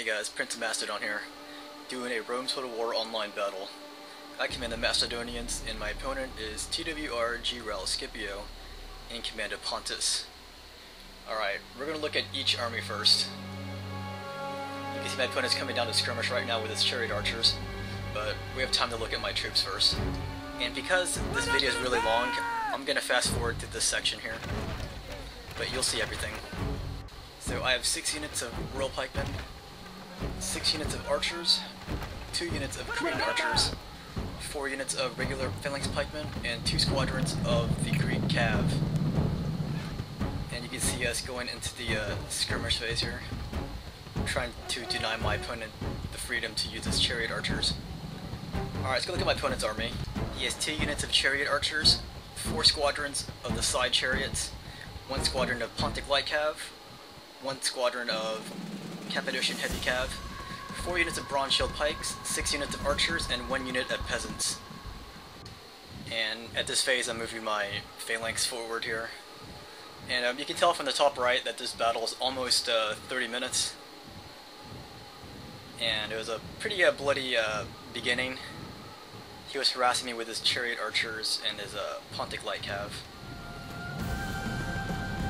Hey guys, PrinceofMacedon here, doing a Rome Total War online battle. I command the Macedonians, and my opponent is G-ral Scipio, in command of Pontus. Alright, we're going to look at each army first. You can see my opponent's coming down to skirmish right now with his chariot archers, but we have time to look at my troops first. And because this video is really long, I'm going to fast forward to this section here, but you'll see everything. So I have 6 units of Royal Pikemen, 6 units of archers, 2 units of Greek archers, 4 units of regular phalanx pikemen, and 2 squadrons of the Greek cav. And you can see us going into the skirmish phase here, trying to deny my opponent the freedom to use his chariot archers. Alright, let's go look at my opponent's army. He has 2 units of chariot archers, 4 squadrons of the side chariots, 1 squadron of Pontic light cav, 1 squadron of Cappadocian heavy cav, 4 units of bronze shield pikes, 6 units of archers, and 1 unit of peasants. And at this phase I'm moving my phalanx forward here. And you can tell from the top right that this battle is almost 30 minutes. And it was a pretty bloody beginning. He was harassing me with his chariot archers and his Pontic light cav.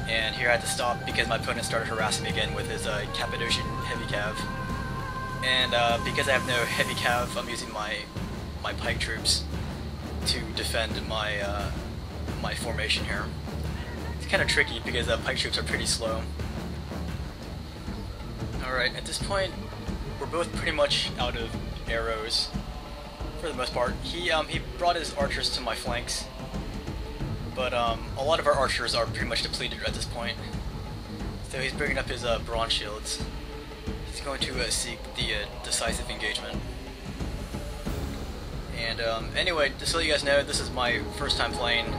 And here I had to stop because my opponent started harassing me again with his Cappadocian heavy cav. And because I have no heavy cav, I'm using my pike troops to defend my my formation here. It's kind of tricky because pike troops are pretty slow. Alright, at this point, we're both pretty much out of arrows, for the most part. He brought his archers to my flanks, but a lot of our archers are pretty much depleted at this point. So he's bringing up his bronze shields. He's going to seek the decisive engagement. And anyway, just to let you guys know, this is my first time playing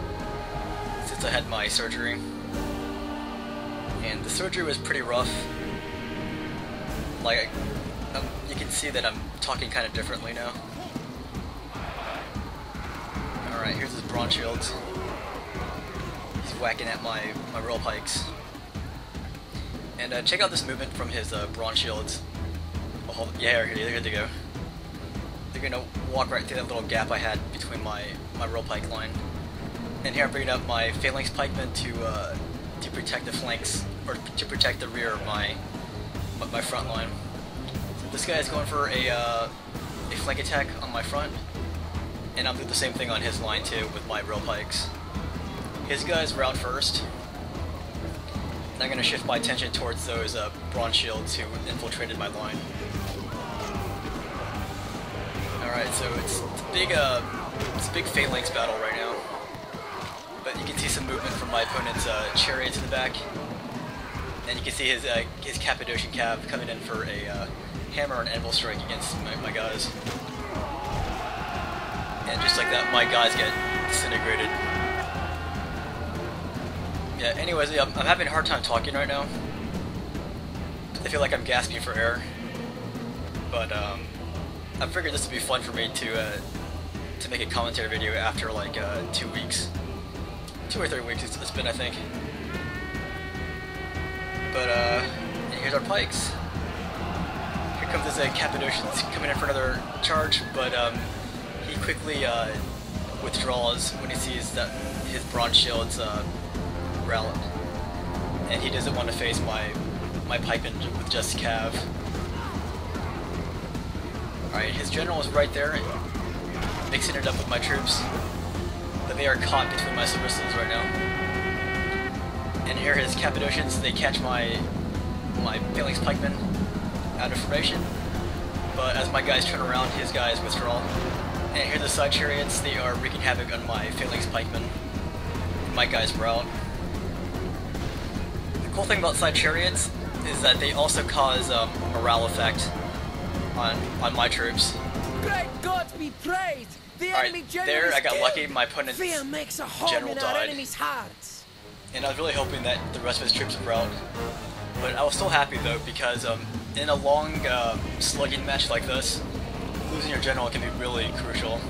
since I had my surgery. And the surgery was pretty rough. Like, you can see that I'm talking kind of differently now. Alright, here's his bronze shields. He's whacking at my royal pikes. And check out this movement from his bronze shields. Oh, yeah, here they go. They're gonna walk right through that little gap I had between my royal pike line. And here I'm bringing up my phalanx pikemen to protect the flanks, or to protect the rear of my front line. So this guy is going for a flank attack on my front, and I'm doing the same thing on his line too with my royal pikes. His guys were out first, and I'm going to shift my attention towards those bronze shields who infiltrated my line. Alright, so it's a big phalanx battle right now. But you can see some movement from my opponent's chariots in the back. And you can see his Cappadocian cav coming in for a hammer and anvil strike against my guys. And just like that, my guys get disintegrated. Yeah, anyways, I'm having a hard time talking right now. I feel like I'm gasping for air. But I figured this would be fun for me to make a commentary video after like 2 weeks. 2 or 3 weeks it's been, I think. But here's our pikes. Here comes this Cappadocians coming in for another charge, but he quickly withdraws when he sees that his bronze shields rally, and he doesn't want to face my pikemen with just cav. Alright, his general is right there, mixing it up with my troops, but they are caught between my services right now. And here his Cappadocians, they catch my phalanx pikemen out of formation, but as my guys turn around, his guys withdraw. And here the side chariots, they are wreaking havoc on my phalanx pikemen. My guys were out. The cool thing about side chariots is that they also cause a morale effect on my troops. Great God be praised! Alright, there I got lucky, my opponent's general died. And I was really hoping that the rest of his troops were out. But I was still happy though, because in a long slugging match like this, losing your general can be really crucial.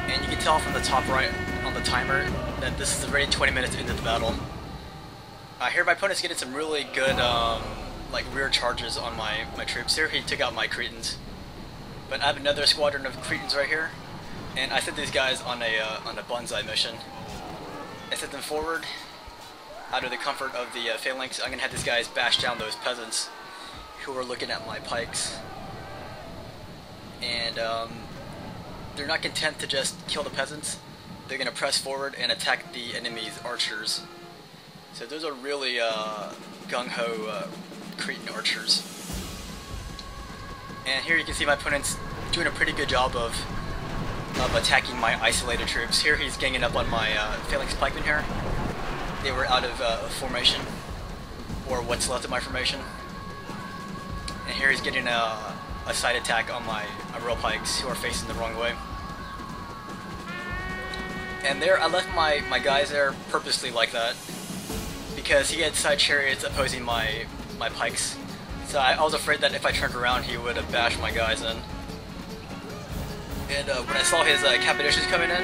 And you can tell from the top right on the timer that this is already 20 minutes into the battle. Here my opponent's getting some really good like rear charges on my troops. Here he took out my Cretans, but I have another squadron of Cretans right here, and I sent these guys on a bonsai mission. I sent them forward out of the comfort of the phalanx. I'm gonna have these guys bash down those peasants who are looking at my pikes, and they're not content to just kill the peasants. They're gonna press forward and attack the enemy's archers. So those are really gung-ho Cretan archers. And here you can see my opponent's doing a pretty good job of attacking my isolated troops. Here he's ganging up on my phalanx pikemen here. They were out of formation, or what's left of my formation. And here he's getting a side attack on my rail pikes who are facing the wrong way. And there, I left my guys there purposely like that, because he had side chariots opposing my pikes. So I was afraid that if I turned around, he would have bashed my guys in. And when I saw his Cappadocians coming in,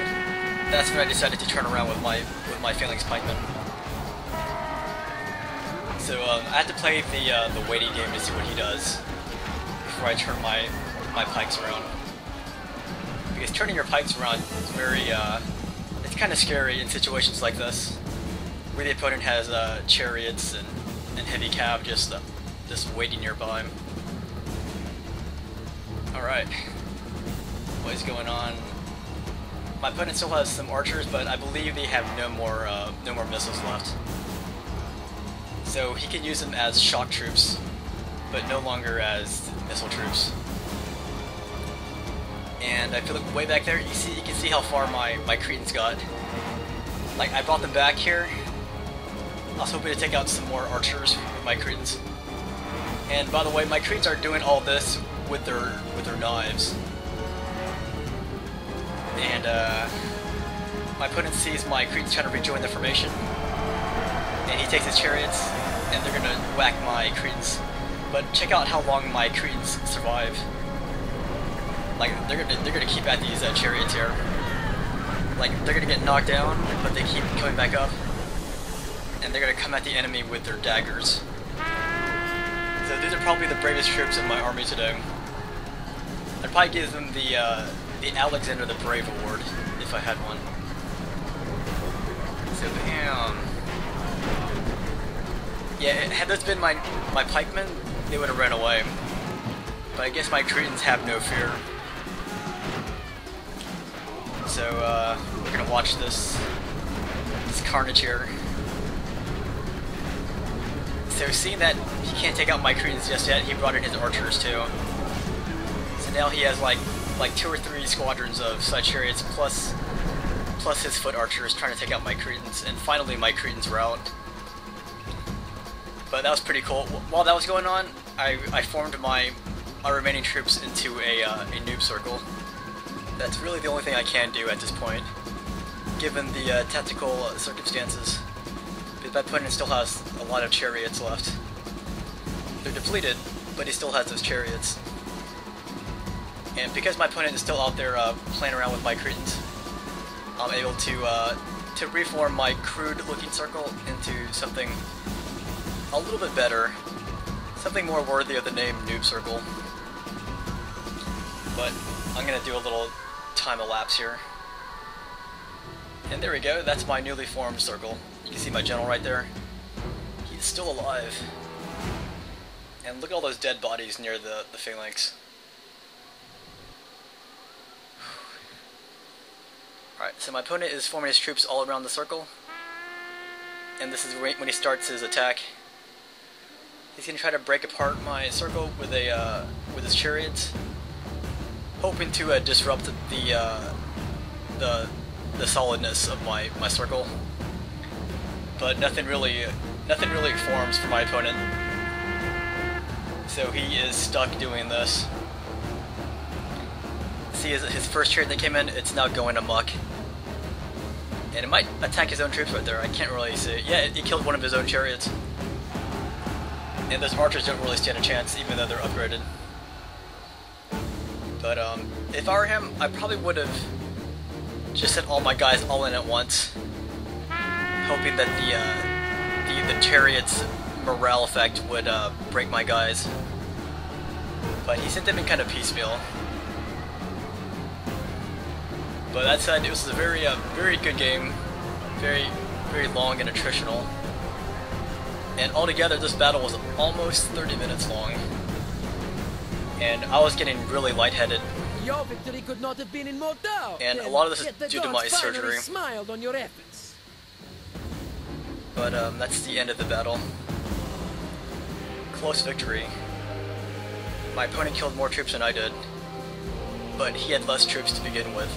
that's when I decided to turn around with my phalanx pikemen. So I had to play the waiting game to see what he does before I turn my pikes around. Because turning your pikes around is very it's kind of scary in situations like this, where the opponent has chariots and heavy cav just waiting nearby. All right. What is going on? My opponent still has some archers, but I believe they have no more missiles left. So he can use them as shock troops, but no longer as missile troops. And if you look way back there, you can see how far my Cretans got. Like, I brought them back here. I was hoping to take out some more archers with my Cretans. And by the way, my Cretans are doing all this with their knives. And my opponent sees my Cretans trying to rejoin the formation, and he takes his chariots, and they're gonna whack my Cretans. But check out how long my Cretans survive. Like, they're gonna keep at these chariots here. Like, they're gonna get knocked down, but they keep coming back up, and they're gonna come at the enemy with their daggers. So these are probably the bravest troops in my army today. I'd probably give them the Alexander the Brave award if I had one. So bam. Yeah, had those been my pikemen, they would have ran away. But I guess my Cretans have no fear. So we're gonna watch this carnage here. So seeing that he can't take out my Cretans just yet, he brought in his archers too. So now he has like 2 or 3 squadrons of side chariots plus his foot archers trying to take out my Cretans, and finally my Cretans were out. But that was pretty cool. While that was going on, I formed my remaining troops into a noob circle. That's really the only thing I can do at this point, given the tactical circumstances. But my opponent still has a lot of chariots left. They're depleted, but he still has those chariots. And because my opponent is still out there playing around with my Cretans, I'm able to reform my crude-looking circle into something a little bit better, something more worthy of the name Noob Circle. But I'm gonna do a little time elapse here. And there we go, that's my newly formed circle. You can see my general right there. He's still alive. And look at all those dead bodies near the phalanx. Alright, so my opponent is forming his troops all around the circle. And this is when he starts his attack. He's going to try to break apart my circle with his chariots, hoping to disrupt the solidness of my circle. But nothing really forms for my opponent. So he is stuck doing this. See his first chariot that came in, it's now going amok. And it might attack his own troops right there, I can't really see. Yeah, it killed one of his own chariots. And those archers don't really stand a chance, even though they're upgraded. But if I were him, I probably would have just sent all my guys all in at once, hoping that the chariots morale effect would break my guys. But he sent them in kind of piecemeal. But that said, it was a very good game, very long and attritional. And altogether, this battle was almost 30 minutes long. And I was getting really lightheaded. Your victory could not have been in more doubt. And a lot of this is due to my gods finally surgery. Smiled on your efforts. But that's the end of the battle. Close victory. My opponent killed more troops than I did, but he had less troops to begin with.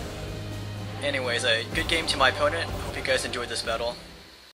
Anyways, a good game to my opponent. Hope you guys enjoyed this battle.